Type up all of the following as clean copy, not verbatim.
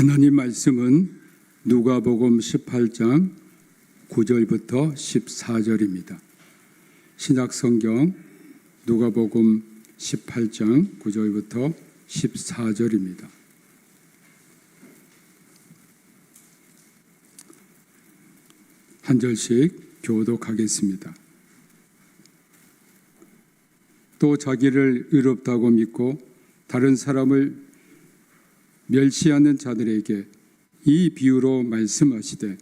하나님 말씀은 누가복음 18장 9절부터 14절입니다. 신약성경 누가복음 18장 9절부터 14절입니다. 한 절씩 교독하겠습니다. 또 자기를 의롭다고 믿고 다른 사람을 멸시하는 자들에게 이 비유로 말씀하시되,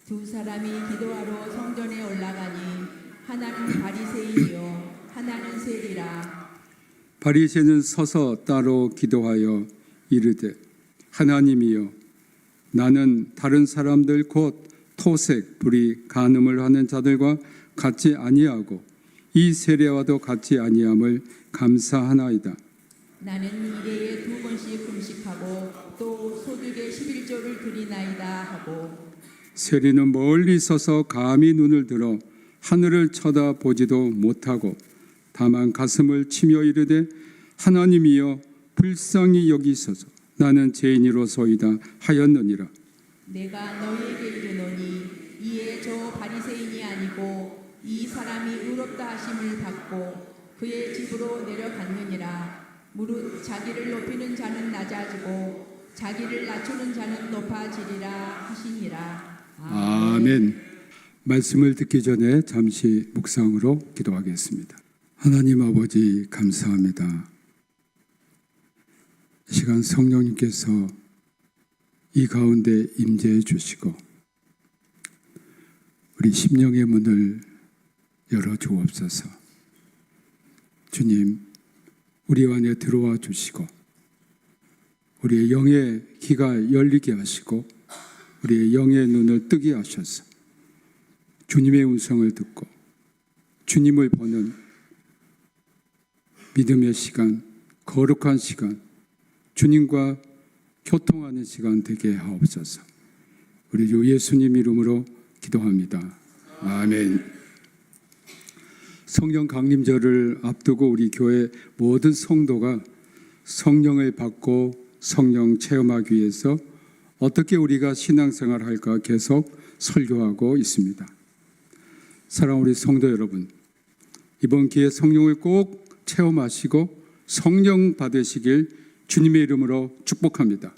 두 사람이 기도하러 성전에 올라가니 하나는 바리새인이요 하나는 세리라. 바리새인은 서서 따로 기도하여 이르되, 하나님이여, 나는 다른 사람들 곧 토색, 불의, 간음을 하는 자들과 같지 아니하고 이 세리와도 같지 아니함을 감사하나이다. 나는 일해에 2번씩 금식하고 또 소득의 11조를 드리나이다 하고. 세리는 멀리 서서 감히 눈을 들어 하늘을 쳐다보지도 못하고 다만 가슴을 치며 이르되, 하나님이여, 불쌍히 여기소서, 나는 죄인이로소이다 하였느니라. 내가 너희에게 이르노니 이에 저 바리새인이 아니고 이 사람이 의롭다 하심을 받고 그의 집으로 내려갔느니라. 무릇 자기를 높이는 자는 낮아지고 자기를 낮추는 자는 높아지리라 하시니라. 아멘. 말씀을 듣기 전에 잠시 묵상으로 기도하겠습니다. 하나님 아버지, 감사합니다. 이 시간 성령님께서 이 가운데 임재해 주시고 우리 심령의 문을 열어 주옵소서. 주님, 우리 안에 들어와 주시고 우리의 영의 귀가 열리게 하시고 우리의 영의 눈을 뜨게 하셔서 주님의 음성을 듣고 주님을 보는 믿음의 시간, 거룩한 시간, 주님과 교통하는 시간 되게 하옵소서. 우리 주 예수님 이름으로 기도합니다. 아멘. 성령 강림절을 앞두고 우리 교회 모든 성도가 성령을 받고 성령 체험하기 위해서 어떻게 우리가 신앙생활을 할까 계속 설교하고 있습니다. 사랑하는 우리 성도 여러분, 이번 기회에 성령을 꼭 체험하시고 성령 받으시길 주님의 이름으로 축복합니다.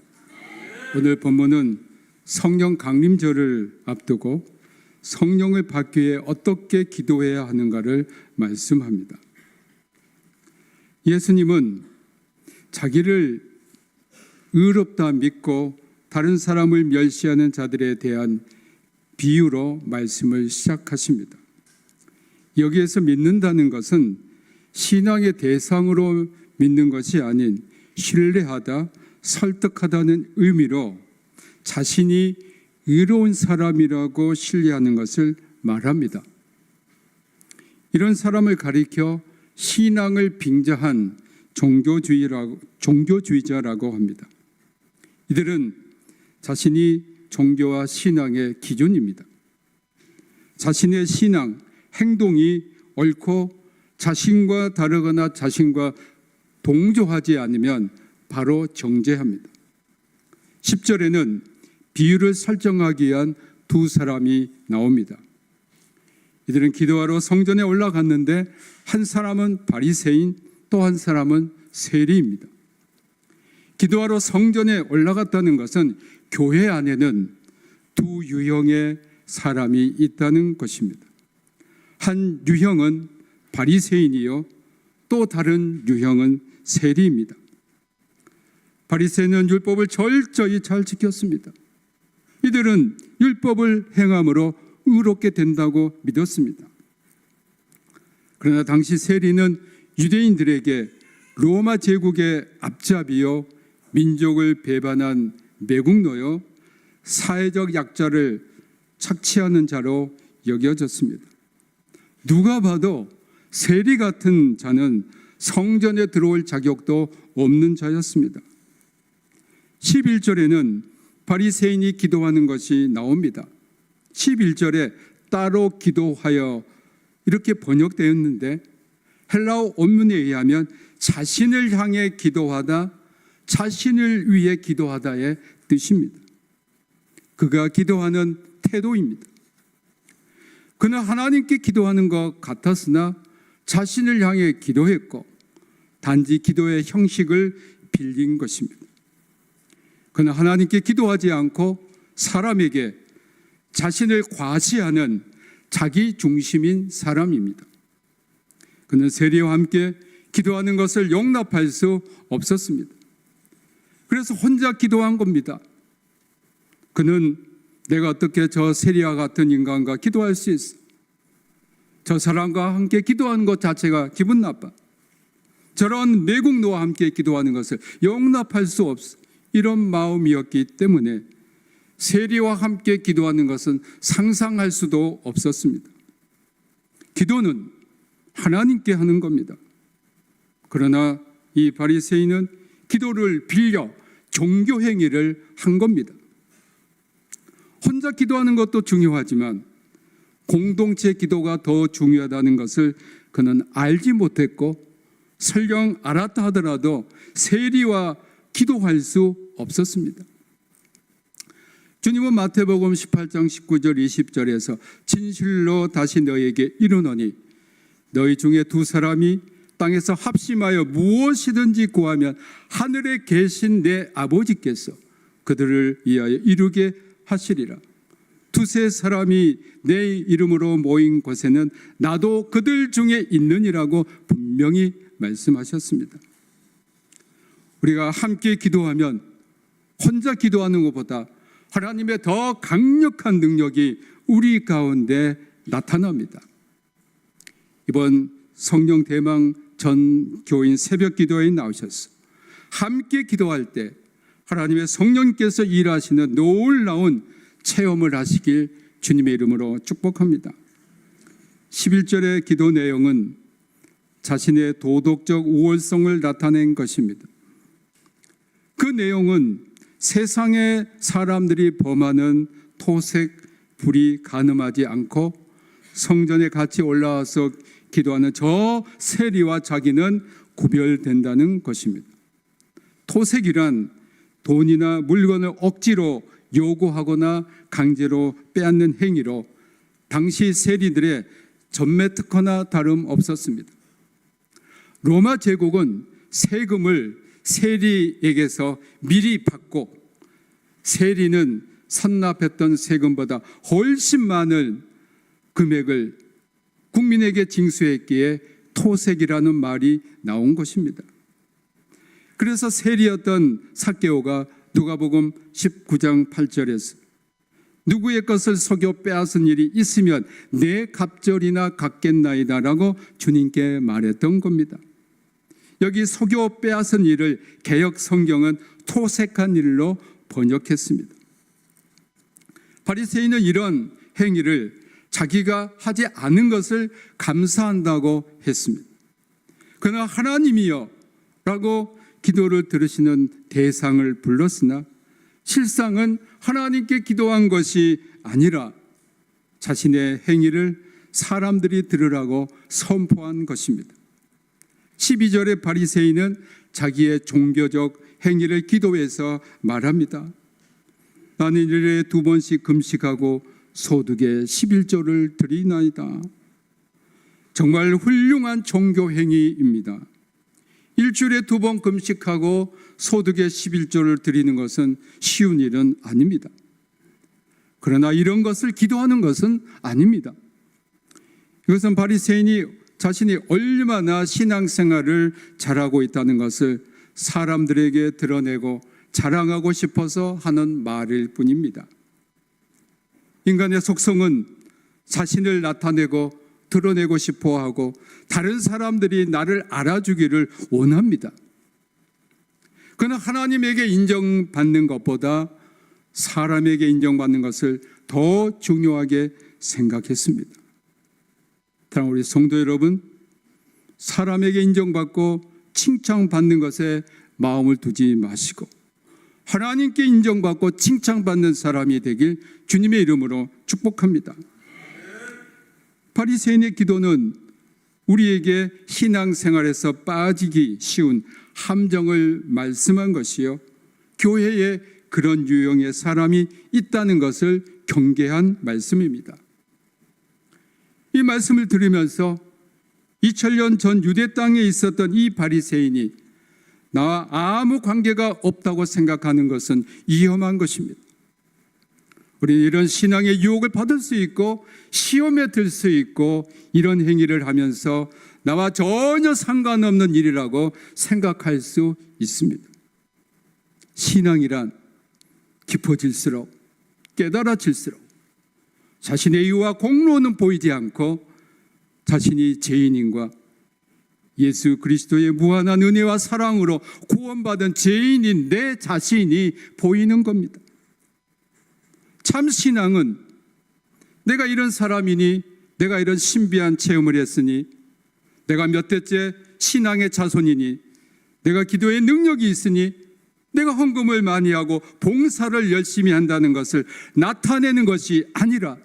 오늘 본문은 성령 강림절을 앞두고 성령을 받기 위해 어떻게 기도해야 하는가를 말씀합니다. 예수님은 자기를 의롭다 믿고 다른 사람을 멸시하는 자들에 대한 비유로 말씀을 시작하십니다. 여기에서 믿는다는 것은 신앙의 대상으로 믿는 것이 아닌 신뢰하다, 설득하다는 의미로 자신이 의로운 사람이라고 신뢰하는 것을 말합니다. 이런 사람을 가리켜 신앙을 빙자한 종교주의자라고 합니다. 이들은 자신이 종교와 신앙의 기준입니다. 자신의 신앙, 행동이 옳고 자신과 다르거나 자신과 동조하지 않으면 바로 정죄합니다. 10절에는 비유를 설정하기 위한 두 사람이 나옵니다. 이들은 기도하러 성전에 올라갔는데 한 사람은 바리새인, 또 한 사람은 세리입니다. 기도하러 성전에 올라갔다는 것은 교회 안에는 두 유형의 사람이 있다는 것입니다. 한 유형은 바리새인이요, 또 다른 유형은 세리입니다. 바리새인은 율법을 철저히 잘 지켰습니다. 이들은 율법을 행함으로 의롭게 된다고 믿었습니다. 그러나 당시 세리는 유대인들에게 로마 제국의 앞잡이요, 민족을 배반한 매국노요, 사회적 약자를 착취하는 자로 여겨졌습니다. 누가 봐도 세리 같은 자는 성전에 들어올 자격도 없는 자였습니다. 11절에는 바리새인이 기도하는 것이 나옵니다. 11절에 따로 기도하여 이렇게 번역되었는데 헬라어 원문에 의하면 자신을 향해 기도하다, 자신을 위해 기도하다의 뜻입니다. 그가 기도하는 태도입니다. 그는 하나님께 기도하는 것 같았으나 자신을 향해 기도했고 단지 기도의 형식을 빌린 것입니다. 그는 하나님께 기도하지 않고 사람에게 자신을 과시하는 자기 중심인 사람입니다. 그는 세리와 함께 기도하는 것을 용납할 수 없었습니다. 그래서 혼자 기도한 겁니다. 그는 내가 어떻게 저 세리와 같은 인간과 기도할 수 있어? 저 사람과 함께 기도하는 것 자체가 기분 나빠. 저런 매국노와 함께 기도하는 것을 용납할 수 없어. 이런 마음이었기 때문에 세리와 함께 기도하는 것은 상상할 수도 없었습니다. 기도는 하나님께 하는 겁니다. 그러나 이 바리새인은 기도를 빌려 종교 행위를 한 겁니다. 혼자 기도하는 것도 중요하지만 공동체 기도가 더 중요하다는 것을 그는 알지 못했고 설령 알았다 하더라도 세리와 기도할 수 없었습니다. 주님은 마태복음 18장 19절 20절에서 진실로 다시 너희에게 이르노니 너희 중에 두 사람이 땅에서 합심하여 무엇이든지 구하면 하늘에 계신 내 아버지께서 그들을 위하여 이루게 하시리라. 두세 사람이 내 이름으로 모인 곳에는 나도 그들 중에 있느니라고 분명히 말씀하셨습니다. 우리가 함께 기도하면 혼자 기도하는 것보다 하나님의 더 강력한 능력이 우리 가운데 나타납니다. 이번 성령 대망 전 교인 새벽 기도에 나오셨어. 함께 기도할 때 하나님의 성령께서 일하시는 놀라운 체험을 하시길 주님의 이름으로 축복합니다. 11절의 기도 내용은 자신의 도덕적 우월성을 나타낸 것입니다. 그 내용은 세상의 사람들이 범하는 토색, 불이 가늠하지 않고 성전에 같이 올라와서 기도하는 저 세리와 자기는 구별된다는 것입니다. 토색이란 돈이나 물건을 억지로 요구하거나 강제로 빼앗는 행위로 당시 세리들의 전매 특허나 다름없었습니다. 로마 제국은 세금을 세리에게서 미리 받고 세리는 선납했던 세금보다 훨씬 많은 금액을 국민에게 징수했기에 토색이라는 말이 나온 것입니다. 그래서 세리였던 삭개오가 누가복음 19장 8절에서 누구의 것을 속여 빼앗은 일이 있으면 내 갑절이나 갚겠나이다라고 주님께 말했던 겁니다. 여기 속여 빼앗은 일을 개역 성경은 토색한 일로 번역했습니다. 바리새인은 이런 행위를 자기가 하지 않은 것을 감사한다고 했습니다. 그러나 하나님이여 라고 기도를 들으시는 대상을 불렀으나 실상은 하나님께 기도한 것이 아니라 자신의 행위를 사람들이 들으라고 선포한 것입니다. 12절의 바리새인은 자기의 종교적 행위를 기도해서 말합니다. 나는 일일에 2번씩 금식하고 소득의 11조를 드리나이다. 정말 훌륭한 종교 행위입니다. 일주일에 2번 금식하고 소득의 11조를 드리는 것은 쉬운 일은 아닙니다. 그러나 이런 것을 기도하는 것은 아닙니다. 이것은 바리새인이 자신이 얼마나 신앙생활을 잘하고 있다는 것을 사람들에게 드러내고 자랑하고 싶어서 하는 말일 뿐입니다. 인간의 속성은 자신을 나타내고 드러내고 싶어하고 다른 사람들이 나를 알아주기를 원합니다. 그는 하나님에게 인정받는 것보다 사람에게 인정받는 것을 더 중요하게 생각했습니다. 사랑하는 우리 성도 여러분, 사람에게 인정받고 칭찬받는 것에 마음을 두지 마시고 하나님께 인정받고 칭찬받는 사람이 되길 주님의 이름으로 축복합니다. 바리새인의 기도는 우리에게 신앙생활에서 빠지기 쉬운 함정을 말씀한 것이요, 교회의 그런 유형의 사람이 있다는 것을 경계한 말씀입니다. 이 말씀을 들으면서 2000년 전 유대 땅에 있었던 이 바리새인이 나와 아무 관계가 없다고 생각하는 것은 위험한 것입니다. 우리는 이런 신앙의 유혹을 받을 수 있고 시험에 들 수 있고 이런 행위를 하면서 나와 전혀 상관없는 일이라고 생각할 수 있습니다. 신앙이란 깊어질수록 깨달아질수록 자신의 이유와 공로는 보이지 않고 자신이 죄인인과 예수 그리스도의 무한한 은혜와 사랑으로 구원받은 죄인인 내 자신이 보이는 겁니다. 참 신앙은 내가 이런 사람이니, 내가 이런 신비한 체험을 했으니, 내가 몇 대째 신앙의 자손이니, 내가 기도의 능력이 있으니, 내가 헌금을 많이 하고 봉사를 열심히 한다는 것을 나타내는 것이 아니라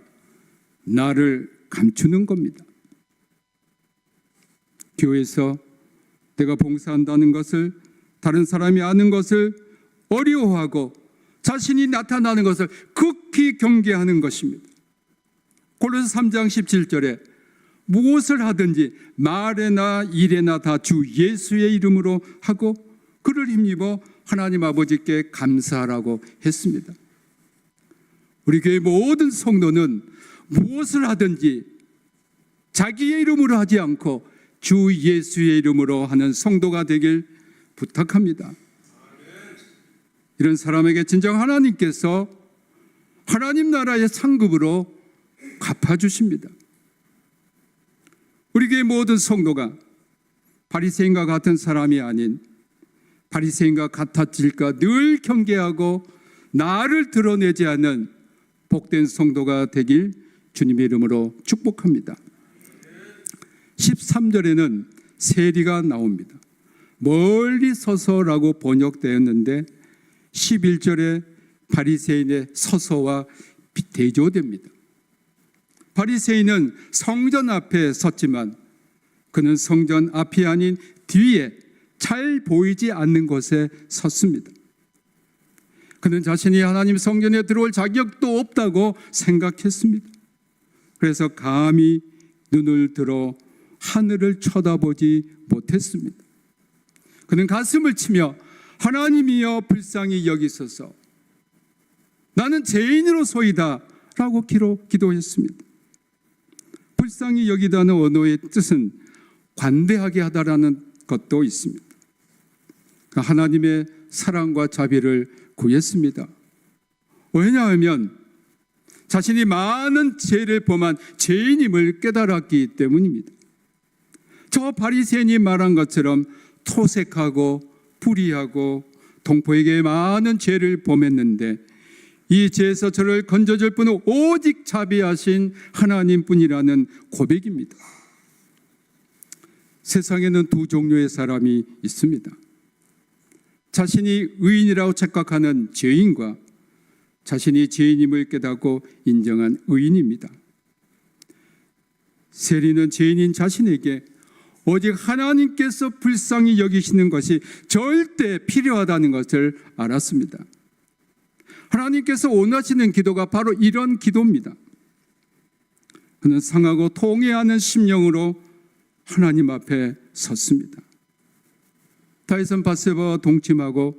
나를 감추는 겁니다. 교회에서 내가 봉사한다는 것을, 다른 사람이 아는 것을 어려워하고 자신이 나타나는 것을 극히 경계하는 것입니다. 고린도서 3장 17절에 무엇을 하든지 말에나 일에나 다 주 예수의 이름으로 하고 그를 힘입어 하나님 아버지께 감사하라고 했습니다. 우리 교회 모든 성도는 무엇을 하든지 자기의 이름으로 하지 않고 주 예수의 이름으로 하는 성도가 되길 부탁합니다. 이런 사람에게 진정 하나님께서 하나님 나라의 상급으로 갚아주십니다. 우리 교회 모든 성도가 바리새인과 같은 사람이 아닌 바리새인과 같아질까 늘 경계하고 나를 드러내지 않는 복된 성도가 되길 주님의 이름으로 축복합니다. 13절에는 세리가 나옵니다. 멀리 서서라고 번역되었는데 11절에 바리새인의 서서와 대조됩니다. 바리새인은 성전 앞에 섰지만 그는 성전 앞이 아닌 뒤에 잘 보이지 않는 곳에 섰습니다. 그는 자신이 하나님 성전에 들어올 자격도 없다고 생각했습니다. 그래서 감히 눈을 들어 하늘을 쳐다보지 못했습니다. 그는 가슴을 치며 하나님이여 불쌍히 여기소서, 나는 죄인으로소이다 라고 기도했습니다. 불쌍히 여기다는 언어의 뜻은 관대하게 하다라는 것도 있습니다. 하나님의 사랑과 자비를 구했습니다. 왜냐하면 자신이 많은 죄를 범한 죄인임을 깨달았기 때문입니다. 저 바리새인이 말한 것처럼 토색하고 불의하고 동포에게 많은 죄를 범했는데 이 죄에서 저를 건져줄 분은 오직 자비하신 하나님뿐이라는 고백입니다. 세상에는 두 종류의 사람이 있습니다. 자신이 의인이라고 착각하는 죄인과 자신이 죄인임을 깨닫고 인정한 의인입니다. 세리는 죄인인 자신에게 오직 하나님께서 불쌍히 여기시는 것이 절대 필요하다는 것을 알았습니다. 하나님께서 원하시는 기도가 바로 이런 기도입니다. 그는 상하고 통회하는 심령으로 하나님 앞에 섰습니다. 다윗은 밧세바와 동침하고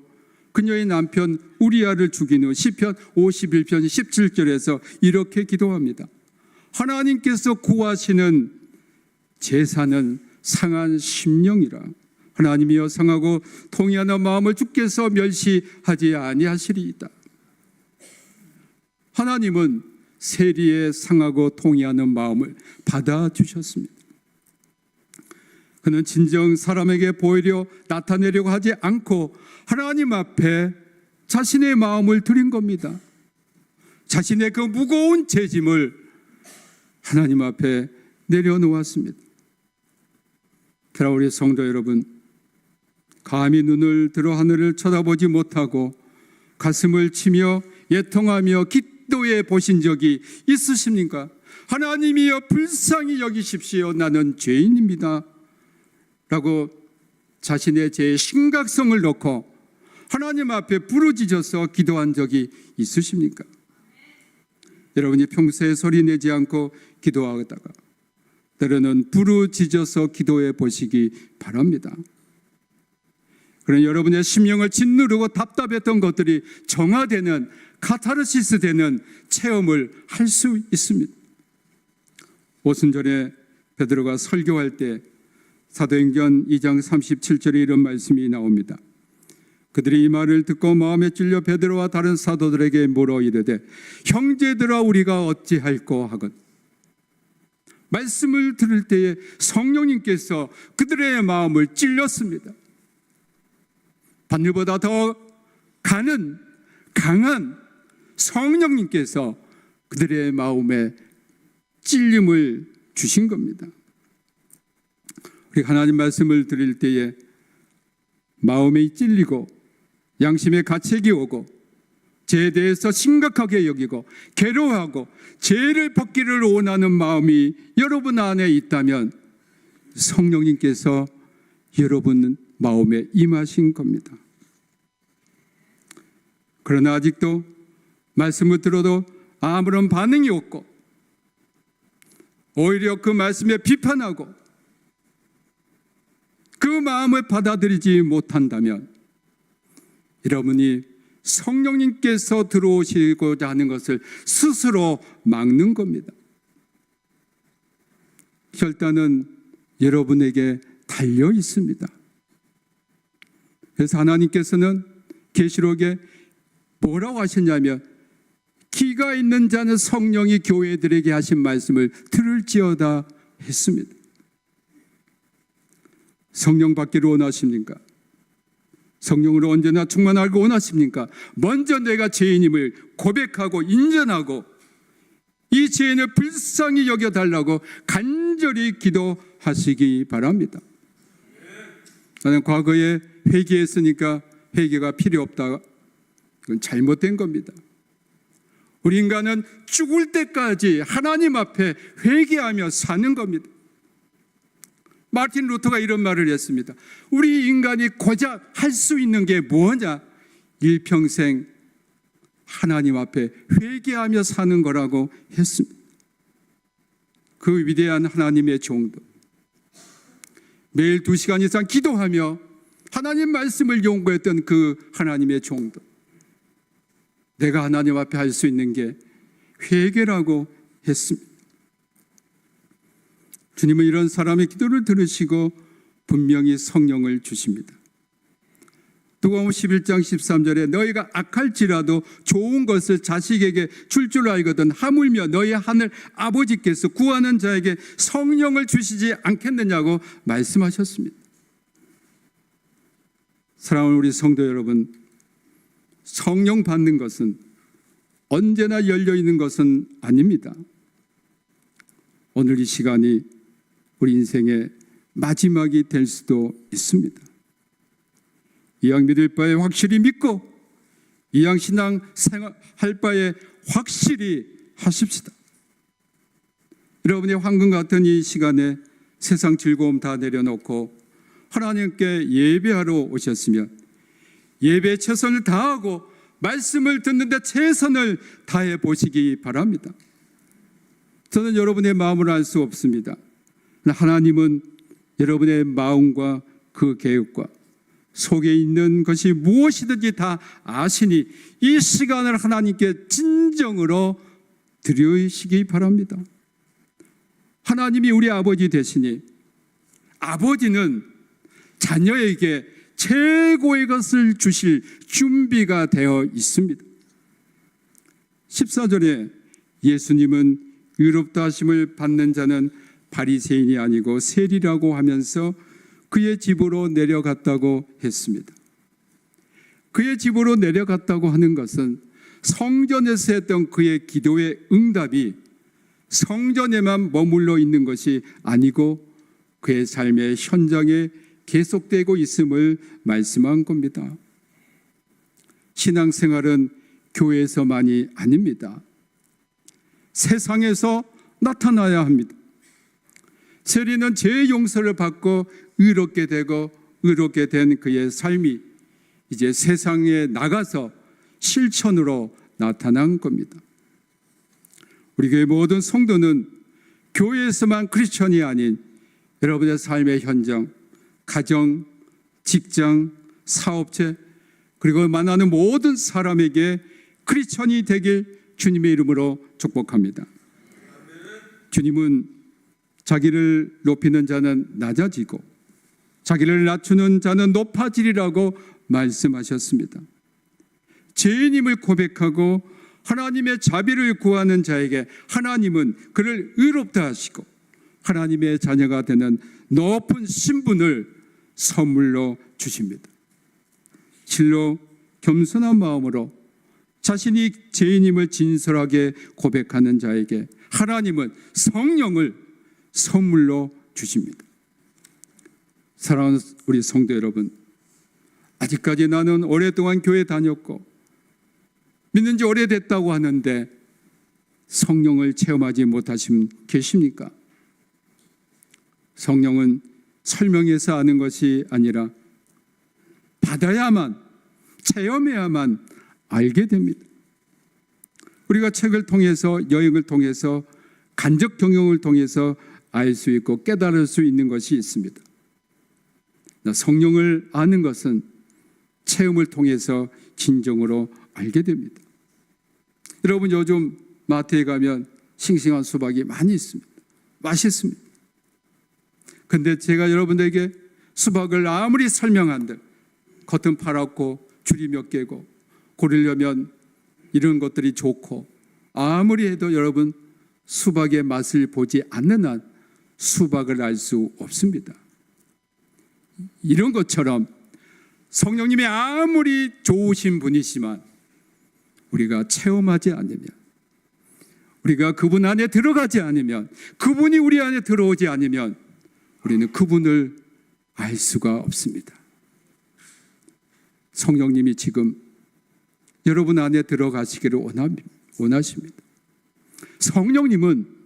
그녀의 남편 우리아를 죽인 후 시편 51편 17절에서 이렇게 기도합니다. 하나님께서 구하시는 제사는 상한 심령이라. 하나님이여 상하고 통회하는 마음을 주께서 멸시하지 아니하시리이다. 하나님은 세리의 상하고 통회하는 마음을 받아주셨습니다. 그는 진정 사람에게 보이려 나타내려고 하지 않고 하나님 앞에 자신의 마음을 드린 겁니다. 자신의 그 무거운 죄짐을 하나님 앞에 내려놓았습니다. 그러나 우리 성도 여러분, 감히 눈을 들어 하늘을 쳐다보지 못하고 가슴을 치며 예통하며 기도해 보신 적이 있으십니까? 하나님이여 불쌍히 여기십시오. 나는 죄인입니다 라고 자신의 죄의 심각성을 놓고 하나님 앞에 부르짖어서 기도한 적이 있으십니까? 여러분이 평소에 소리 내지 않고 기도하다가 때로는 부르짖어서 기도해 보시기 바랍니다. 그런 여러분의 심령을 짓누르고 답답했던 것들이 정화되는, 카타르시스 되는 체험을 할 수 있습니다. 오순절에 베드로가 설교할 때 사도행전 2장 37절에 이런 말씀이 나옵니다. 그들이 이 말을 듣고 마음에 찔려 베드로와 다른 사도들에게 물어 이르되 형제들아 우리가 어찌할꼬 하건. 말씀을 들을 때에 성령님께서 그들의 마음을 찔렸습니다. 바늘보다 더 강한 성령님께서 그들의 마음에 찔림을 주신 겁니다. 우리 하나님 말씀을 들을 때에 마음이 찔리고 양심의 가책이 오고 죄에 대해서 심각하게 여기고 괴로워하고 죄를 벗기를 원하는 마음이 여러분 안에 있다면 성령님께서 여러분 마음에 임하신 겁니다. 그러나 아직도 말씀을 들어도 아무런 반응이 없고 오히려 그 말씀에 비판하고 그 마음을 받아들이지 못한다면 여러분이 성령님께서 들어오시고자 하는 것을 스스로 막는 겁니다. 결단은 여러분에게 달려 있습니다. 그래서 하나님께서는 계시록에 뭐라고 하셨냐면 기가 있는 자는 성령이 교회들에게 하신 말씀을 들을지어다 했습니다. 성령 받기를 원하십니까? 성령으로 언제나 충만하고 원하십니까? 먼저 내가 죄인임을 고백하고 인정하고 이 죄인을 불쌍히 여겨달라고 간절히 기도하시기 바랍니다. 나는 과거에 회개했으니까 회개가 필요 없다. 그건 잘못된 겁니다. 우리 인간은 죽을 때까지 하나님 앞에 회개하며 사는 겁니다. 마틴 루터가 이런 말을 했습니다. 우리 인간이 고작 할 수 있는 게 뭐냐? 일평생 하나님 앞에 회개하며 사는 거라고 했습니다. 그 위대한 하나님의 종도 매일 2시간 이상 기도하며 하나님 말씀을 연구했던 그 하나님의 종도 내가 하나님 앞에 할 수 있는 게 회개라고 했습니다. 주님은 이런 사람의 기도를 들으시고 분명히 성령을 주십니다. 누가복음 11장 13절에 너희가 악할지라도 좋은 것을 자식에게 줄 알거든 하물며 너희 하늘 아버지께서 구하는 자에게 성령을 주시지 않겠느냐고 말씀하셨습니다. 사랑하는 우리 성도 여러분, 성령 받는 것은 언제나 열려 있는 것은 아닙니다. 오늘 이 시간이 우리 인생의 마지막이 될 수도 있습니다. 이왕 믿을 바에 확실히 믿고 이왕 신앙 생활할 바에 확실히 하십시다. 여러분의 황금 같은 이 시간에 세상 즐거움 다 내려놓고 하나님께 예배하러 오셨으면 예배에 최선을 다하고 말씀을 듣는데 최선을 다해 보시기 바랍니다. 저는 여러분의 마음을 알 수 없습니다. 하나님은 여러분의 마음과 그 계획과 속에 있는 것이 무엇이든지 다 아시니 이 시간을 하나님께 진정으로 드리시기 바랍니다. 하나님이 우리 아버지 되시니 아버지는 자녀에게 최고의 것을 주실 준비가 되어 있습니다. 14절에 예수님은 의롭다 하심을 받는 자는 바리새인이 아니고 세리라고 하면서 그의 집으로 내려갔다고 했습니다. 그의 집으로 내려갔다고 하는 것은 성전에서 했던 그의 기도의 응답이 성전에만 머물러 있는 것이 아니고 그의 삶의 현장에 계속되고 있음을 말씀한 겁니다. 신앙생활은 교회에서만이 아닙니다. 세상에서 나타나야 합니다. 세리는 죄의 용서를 받고 의롭게 되고 의롭게 된 그의 삶이 이제 세상에 나가서 실천으로 나타난 겁니다. 우리 교회 모든 성도는 교회에서만 크리스천이 아닌 여러분의 삶의 현장, 가정, 직장, 사업체, 그리고 만나는 모든 사람에게 크리스천이 되길 주님의 이름으로 축복합니다. 주님은 자기를 높이는 자는 낮아지고 자기를 낮추는 자는 높아지리라고 말씀하셨습니다. 죄인임을 고백하고 하나님의 자비를 구하는 자에게 하나님은 그를 의롭다 하시고 하나님의 자녀가 되는 높은 신분을 선물로 주십니다. 실로 겸손한 마음으로 자신이 죄인임을 진솔하게 고백하는 자에게 하나님은 성령을 선물로 주십니다. 사랑하는 우리 성도 여러분, 아직까지 나는 오랫동안 교회 다녔고 믿는 지 오래됐다고 하는데 성령을 체험하지 못하신 계십니까? 성령은 설명해서 아는 것이 아니라 받아야만, 체험해야만 알게 됩니다. 우리가 책을 통해서, 여행을 통해서, 간접 경영을 통해서 알 수 있고 깨달을 수 있는 것이 있습니다. 성령을 아는 것은 체험을 통해서 진정으로 알게 됩니다. 여러분, 요즘 마트에 가면 싱싱한 수박이 많이 있습니다. 맛있습니다. 근데 제가 여러분들에게 수박을 아무리 설명한들 겉은 파랗고 줄이 몇 개고 고르려면 이런 것들이 좋고 아무리 해도 여러분 수박의 맛을 보지 않는 한 수박을 알 수 없습니다. 이런 것처럼 성령님이 아무리 좋으신 분이시만 우리가 체험하지 않으면, 우리가 그분 안에 들어가지 않으면, 그분이 우리 안에 들어오지 않으면 우리는 그분을 알 수가 없습니다. 성령님이 지금 여러분 안에 들어가시기를 원하십니다. 성령님은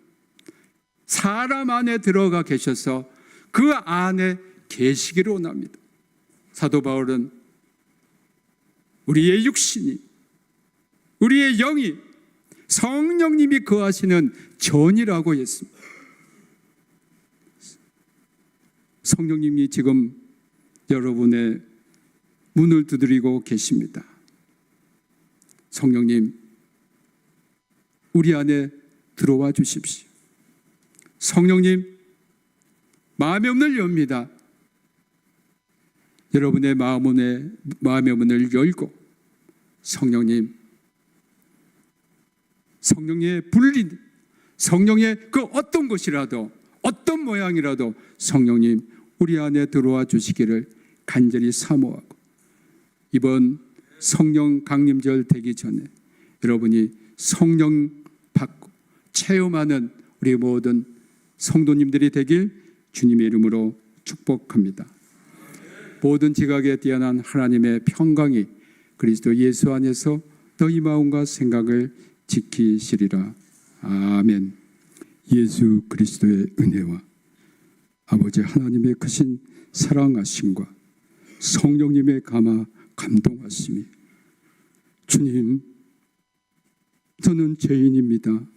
사람 안에 들어가 계셔서 그 안에 계시기를 원합니다. 사도 바울은 우리의 육신이, 우리의 영이 성령님이 거하시는 전이라고 했습니다. 성령님이 지금 여러분의 문을 두드리고 계십니다. 성령님, 우리 안에 들어와 주십시오. 성령님, 마음의 문을 엽니다. 여러분의 마음의 문을 열고 성령님, 성령의 불린, 성령의 그 어떤 것이라도, 어떤 모양이라도 성령님 우리 안에 들어와 주시기를 간절히 사모하고, 이번 성령 강림절 되기 전에 여러분이 성령 받고 체험하는 우리 모든 성도님들이 되길 주님의 이름으로 축복합니다. 모든 지각에 뛰어난 하나님의 평강이 그리스도 예수 안에서 너희 마음과 생각을 지키시리라. 아멘. 예수 그리스도의 은혜와 아버지 하나님의 크신 사랑하심과 성령님의 감동하심이, 주님, 저는 죄인입니다.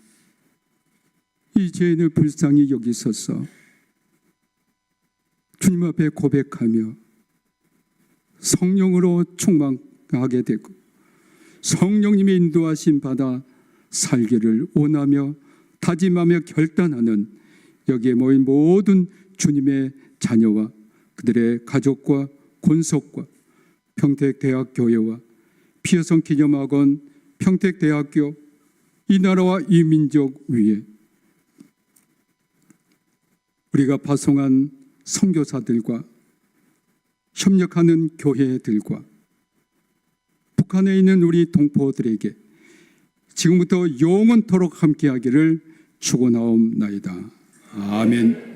이 죄인을 불쌍히 여기소서. 주님 앞에 고백하며 성령으로 충만하게 되고 성령님의 인도하심 받아 살기를 원하며 다짐하며 결단하는 여기에 모인 모든 주님의 자녀와 그들의 가족과 권속과 평택대학교회와 피어성 기념학원, 평택대학교, 이 나라와 이 민족 위에 우리가 파송한 선교사들과 협력하는 교회들과 북한에 있는 우리 동포들에게 지금부터 영원토록 함께하기를 축원하옵나이다. 아멘.